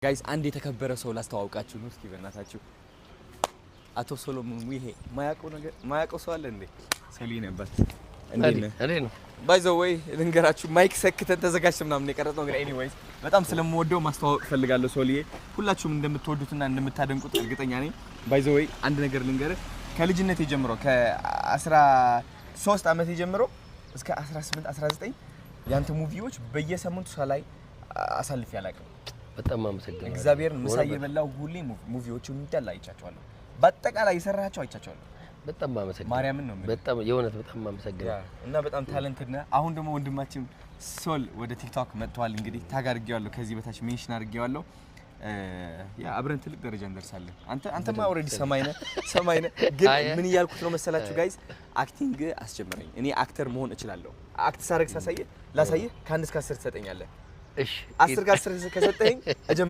ጋይስ አንድ የተከበረ ሰው ላስተዋውቃችሁ ነው። እስኪ በእናታችሁ አቶ ሶሎሞን ሙሄ ማያውቀው ሰው አለ እንዴ? ሰሊ ነበር እንዴ ነው ባይ ዘ ወይ ልንገራችሁ። ማይክ ሰክተን ተዘጋጅተን ምናምን የቀረጽነው ግን ኤኒዌይስ በጣም ስለምወደው ማስተዋወቅ ፈልጋለሁ። ሶሊዬ ሁላችሁም እንደምትወዱትና እንደምታደንቁት እርግጠኛ ነኝ። ባይ ዘ ወይ አንድ ነገር ልንገርህ። ከልጅነቴ ጀምሮ ከ13 ዓመቴ ጀምሮ እስከ 18 19 ያንተ ሙቪዎች በየሳምንቱ ሳላይ አሳልፌ አላውቅም። በጣም አመሰግናለሁ። እግዚአብሔር ምሳ እየበላሁ ሁሌ ሙቪዎቹን እንዳለ አይቻቸዋለሁ። በአጠቃላይ የሰራቸው አይቻቸዋለሁ። በጣም አመሰግናለሁ። ማርያምን ነው በጣም የእውነት በጣም አመሰግናለሁ። እና በጣም ታለንትድ ነህ። አሁን ደግሞ ወንድማችን ሶል ወደ ቲክቶክ መጥቷል። እንግዲህ ታግ አድርጌዋለሁ፣ ከዚህ በታች ሜንሽን አድርጌዋለሁ። ያ አብረን ትልቅ ደረጃ እንደርሳለን። አንተማ ኦሬዲ ሰማይ ነህ። ግን ምን እያልኩት ነው መሰላችሁ ጋይስ? አክቲንግ አስጀመረኝ። እኔ አክተር መሆን እችላለሁ። አክት ሳረግ ላሳይህ ከ1 እስከ 10 ትሰጠኛለህ። እሺ 10 ከ10 ከሰጠኸኝ